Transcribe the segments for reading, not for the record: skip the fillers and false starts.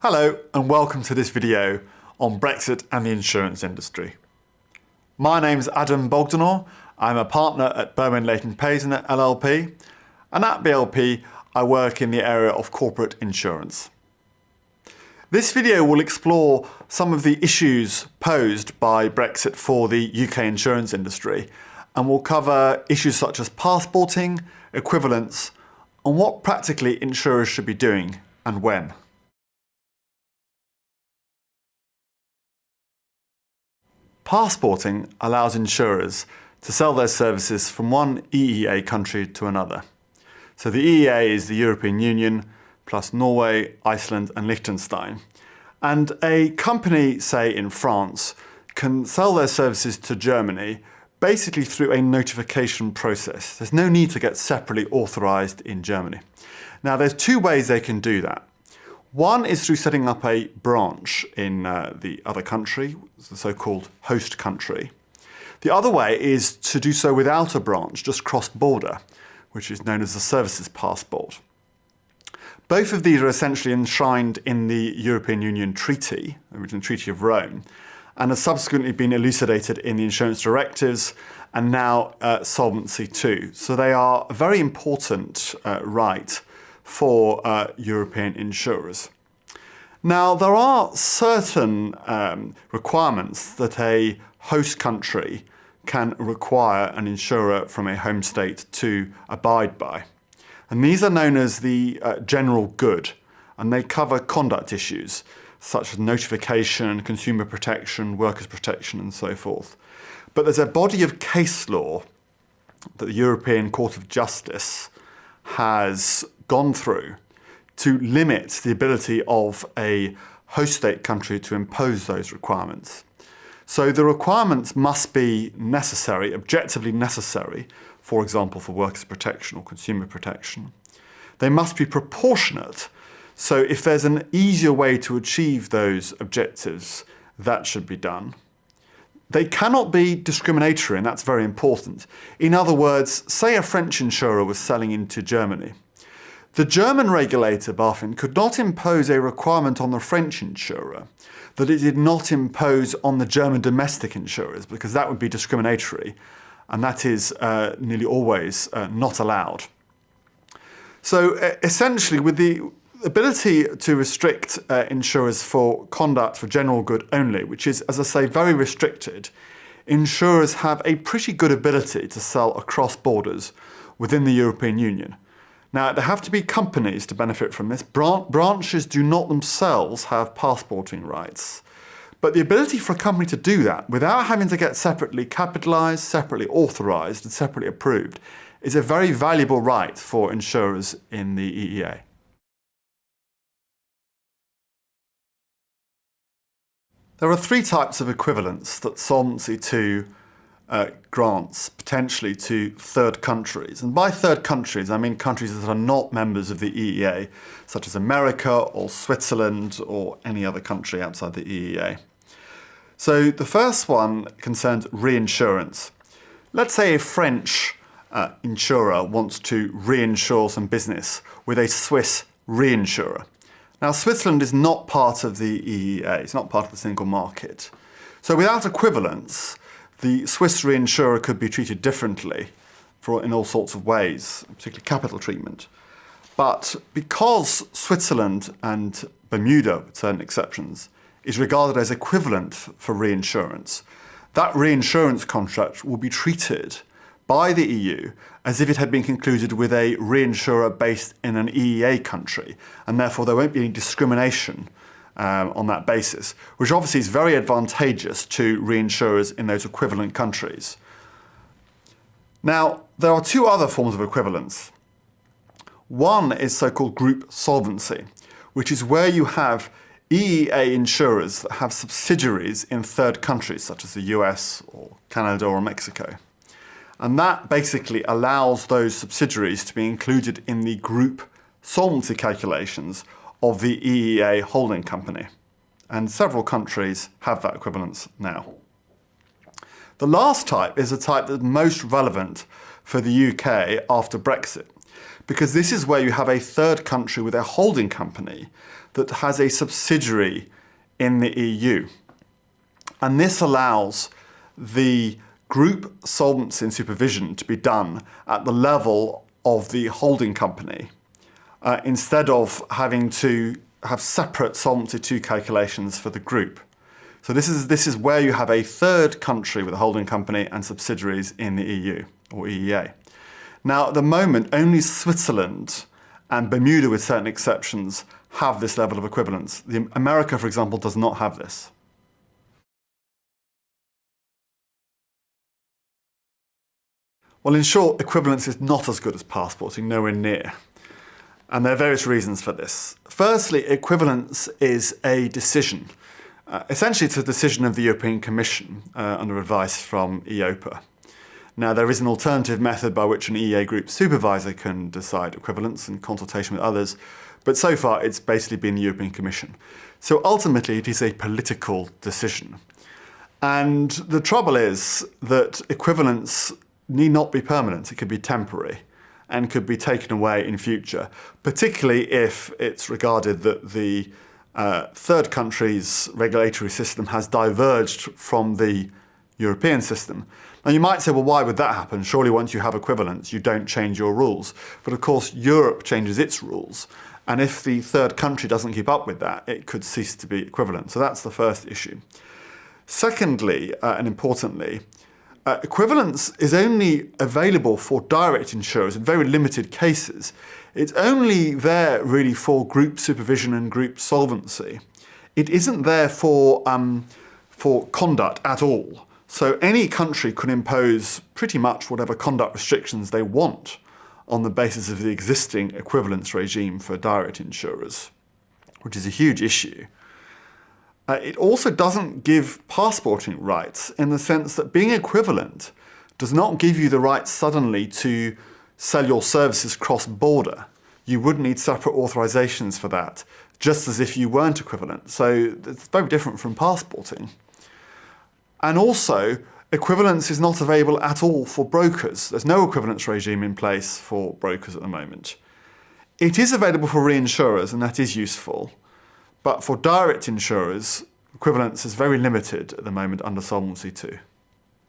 Hello and welcome to this video on Brexit and the insurance industry. My name's Adam Bogdanor. I'm a partner at Berwin Leighton Paisner LLP, and at BLP I work in the area of corporate insurance. This video will explore some of the issues posed by Brexit for the UK insurance industry, and will cover issues such as passporting, equivalence, and what practically insurers should be doing and when. Passporting allows insurers to sell their services from one EEA country to another. So the EEA is the European Union, plus Norway, Iceland and Liechtenstein. And a company, say in France, can sell their services to Germany basically through a notification process. There's no need to get separately authorised in Germany. Now there's two ways they can do that. One is through setting up a branch in the other country, the so-called host country. The other way is to do so without a branch, just cross-border, which is known as the services passport. Both of these are essentially enshrined in the European Union Treaty, the original Treaty of Rome, and have subsequently been elucidated in the insurance directives and now Solvency II. So they are a very important right for European insurers. Now, there are certain requirements that a host country can require an insurer from a home state to abide by. And these are known as the general good, and they cover conduct issues such as notification, consumer protection, workers' protection, and so forth. But there's a body of case law that the European Court of Justice has gone through to limit the ability of a host state country to impose those requirements. So the requirements must be necessary, objectively necessary, for example, for workers' protection or consumer protection. They must be proportionate. So if there's an easier way to achieve those objectives, that should be done. They cannot be discriminatory, and that's very important. In other words, say a French insurer was selling into Germany. The German regulator, BaFin, could not impose a requirement on the French insurer that it did not impose on the German domestic insurers, because that would be discriminatory, and that is nearly always not allowed. So essentially, with the ability to restrict insurers for conduct for general good only, which is, as I say, very restricted, insurers have a pretty good ability to sell across borders within the European Union. Now, there have to be companies to benefit from this. Branches do not themselves have passporting rights. But the ability for a company to do that without having to get separately capitalised, separately authorised and separately approved is a very valuable right for insurers in the EEA. There are three types of equivalence that Solvency II grants potentially to third countries. And by third countries, I mean countries that are not members of the EEA, such as America or Switzerland or any other country outside the EEA. So the first one concerns reinsurance. Let's say a French insurer wants to reinsure some business with a Swiss reinsurer. Now, Switzerland is not part of the EEA, it's not part of the single market. So without equivalence, the Swiss reinsurer could be treated differently in all sorts of ways, particularly capital treatment. But because Switzerland and Bermuda, with certain exceptions, is regarded as equivalent for reinsurance, that reinsurance contract will be treated by the EU as if it had been concluded with a reinsurer based in an EEA country, and therefore there won't be any discrimination on that basis, which obviously is very advantageous to reinsurers in those equivalent countries. Now, there are two other forms of equivalence. One is so-called group solvency, which is where you have EEA insurers that have subsidiaries in third countries, such as the US or Canada or Mexico. And that basically allows those subsidiaries to be included in the group solvency calculations of the EEA holding company. And several countries have that equivalence now. The last type is a type that's most relevant for the UK after Brexit, because this is where you have a third country with a holding company that has a subsidiary in the EU. And this allows the group solvency and supervision to be done at the level of the holding company, instead of having to have separate Solvency II calculations for the group. So this is where you have a third country with a holding company and subsidiaries in the EU or EEA. Now, at the moment, only Switzerland and Bermuda, with certain exceptions, have this level of equivalence. America, for example, does not have this. Well, in short, equivalence is not as good as passporting, nowhere near. And there are various reasons for this. Firstly, equivalence is a decision. Essentially, it's a decision of the European Commission under advice from EIOPA. Now, there is an alternative method by which an EEA group supervisor can decide equivalence in consultation with others, but so far it's basically been the European Commission. So ultimately, it is a political decision. And the trouble is that equivalence need not be permanent. It could be temporary and could be taken away in future, particularly if it's regarded that the third country's regulatory system has diverged from the European system. Now you might say, well, why would that happen? Surely once you have equivalence, you don't change your rules. But of course, Europe changes its rules. And if the third country doesn't keep up with that, it could cease to be equivalent. So that's the first issue. Secondly, and importantly, equivalence is only available for direct insurers in very limited cases. It's only there really for group supervision and group solvency. It isn't there for conduct at all. So any country could impose pretty much whatever conduct restrictions they want on the basis of the existing equivalence regime for direct insurers, which is a huge issue. It also doesn't give passporting rights in the sense that being equivalent does not give you the right suddenly to sell your services cross-border. You would need separate authorizations for that, just as if you weren't equivalent. So it's very different from passporting. And also, equivalence is not available at all for brokers. There's no equivalence regime in place for brokers at the moment. It is available for reinsurers, and that is useful. But for direct insurers, equivalence is very limited at the moment under Solvency II.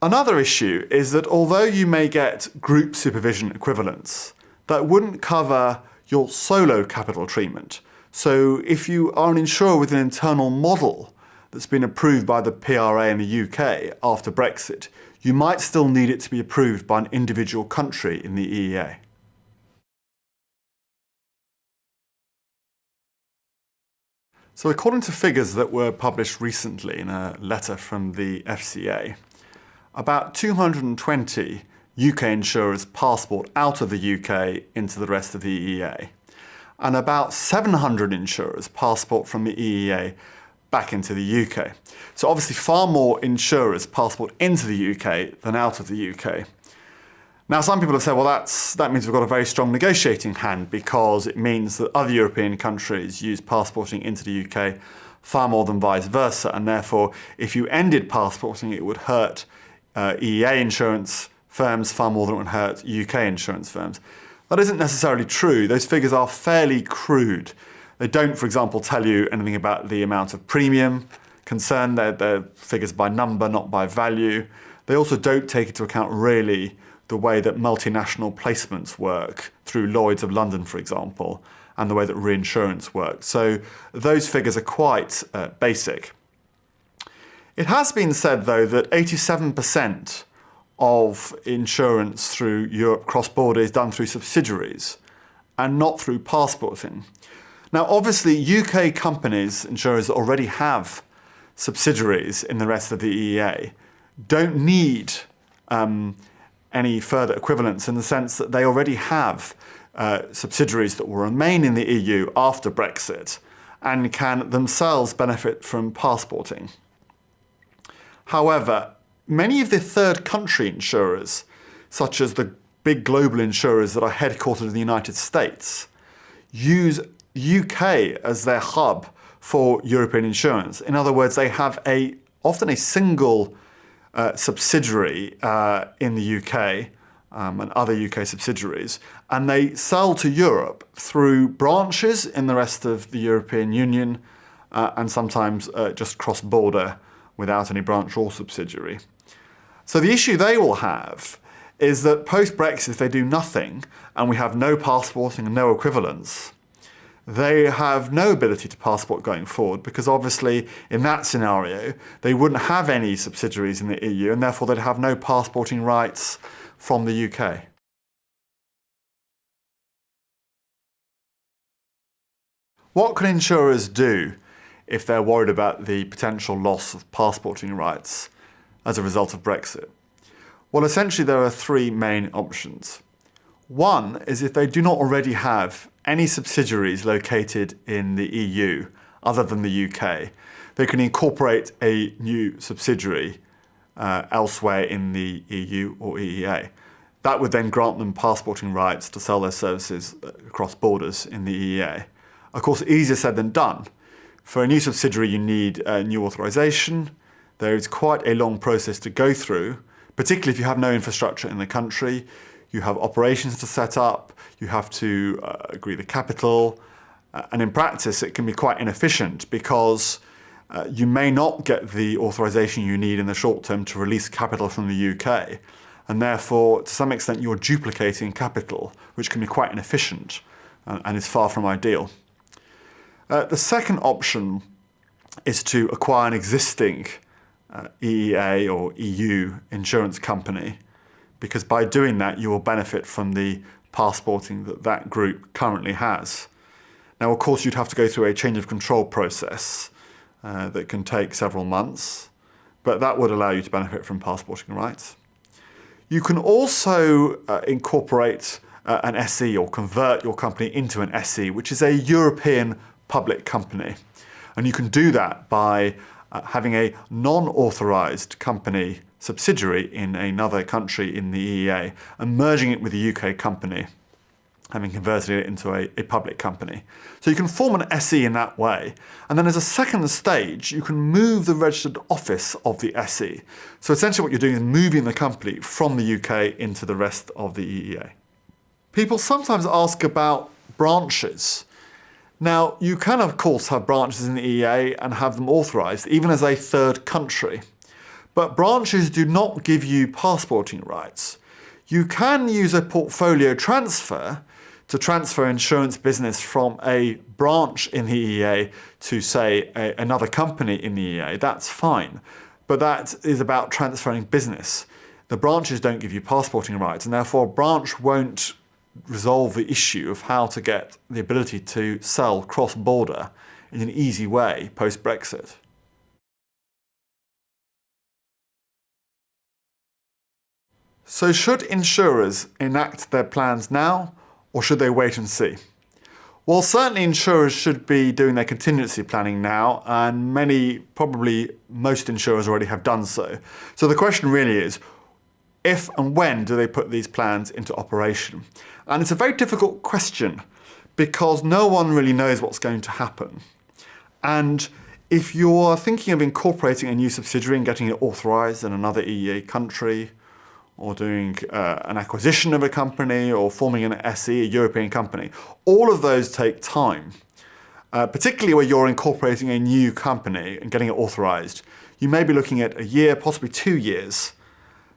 Another issue is that although you may get group supervision equivalence, that wouldn't cover your solo capital treatment. So if you are an insurer with an internal model that's been approved by the PRA in the UK after Brexit, you might still need it to be approved by an individual country in the EEA. So according to figures that were published recently in a letter from the FCA, about 220 UK insurers passport out of the UK into the rest of the EEA, and about 700 insurers passport from the EEA back into the UK. So obviously far more insurers passport into the UK than out of the UK. Now some people have said, well that means we've got a very strong negotiating hand because it means that other European countries use passporting into the UK far more than vice versa, and therefore if you ended passporting it would hurt EEA insurance firms far more than it would hurt UK insurance firms. That isn't necessarily true. Those figures are fairly crude. They don't, for example, tell you anything about the amount of premium concerned. They're figures by number, not by value. They also don't take into account really the way that multinational placements work through Lloyd's of London, for example, and the way that reinsurance works. So those figures are quite basic. It has been said, though, that 87% of insurance through Europe cross-border is done through subsidiaries and not through passporting. Now, obviously, UK companies, insurers that already have subsidiaries in the rest of the EEA, don't need any further equivalence in the sense that they already have subsidiaries that will remain in the EU after Brexit and can themselves benefit from passporting. However, many of the third country insurers, such as the big global insurers that are headquartered in the United States, use UK as their hub for European insurance. In other words, they have often a single subsidiary in the UK and other UK subsidiaries, and they sell to Europe through branches in the rest of the European Union and sometimes just cross-border without any branch or subsidiary. So the issue they will have is that post-Brexit, if they do nothing and we have no passporting and no equivalence, they have no ability to passport going forward because obviously in that scenario they wouldn't have any subsidiaries in the EU and therefore they'd have no passporting rights from the UK. What can insurers do if they're worried about the potential loss of passporting rights as a result of Brexit? Well, essentially there are three main options. One is if they do not already have any subsidiaries located in the EU other than the UK, they can incorporate a new subsidiary elsewhere in the EU or EEA. That would then grant them passporting rights to sell their services across borders in the EEA. Of course, easier said than done. For a new subsidiary, you need a new authorization. There is quite a long process to go through, particularly if you have no infrastructure in the country. You have operations to set up, you have to agree the capital, and in practice it can be quite inefficient because you may not get the authorization you need in the short term to release capital from the UK, and therefore to some extent you're duplicating capital, which can be quite inefficient and is far from ideal. The second option is to acquire an existing EEA or EU insurance company, because by doing that you will benefit from the passporting that that group currently has. Now, of course, you'd have to go through a change of control process that can take several months, but that would allow you to benefit from passporting rights. You can also incorporate an SE or convert your company into an SE, which is a European public company. And you can do that by having a non-authorized company subsidiary in another country in the EEA and merging it with a UK company, having converted it into a public company. So you can form an SE in that way. And then as a second stage, you can move the registered office of the SE. So essentially what you're doing is moving the company from the UK into the rest of the EEA. People sometimes ask about branches. Now, you can of course have branches in the EEA and have them authorised, even as a third country. But branches do not give you passporting rights. You can use a portfolio transfer to transfer insurance business from a branch in the EEA to, say, another company in the EEA. That's fine. But that is about transferring business. The branches don't give you passporting rights, and therefore a branch won't resolve the issue of how to get the ability to sell cross-border in an easy way post-Brexit. So should insurers enact their plans now, or should they wait and see? Well, certainly insurers should be doing their contingency planning now, and probably most insurers already have done so. So the question really is, if and when do they put these plans into operation? And it's a very difficult question because no one really knows what's going to happen. And if you're thinking of incorporating a new subsidiary and getting it authorised in another EEA country, or doing an acquisition of a company, or forming an SE, a European company, all of those take time. Particularly where you're incorporating a new company and getting it authorised. You may be looking at a year, possibly 2 years.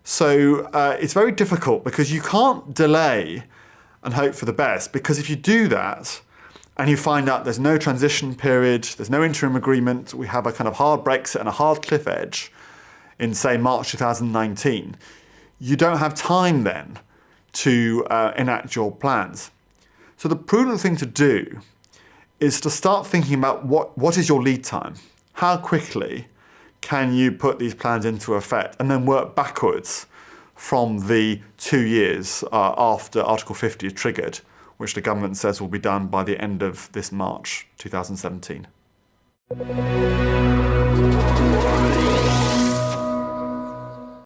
So it's very difficult because you can't delay and hope for the best, because if you do that and you find out there's no transition period, there's no interim agreement, we have a kind of hard Brexit and a hard cliff edge in, say, March 2019, you don't have time then to enact your plans. So the prudent thing to do is to start thinking about what is your lead time? How quickly can you put these plans into effect, and then work backwards from the 2 years after Article 50 is triggered, which the government says will be done by the end of this March 2017.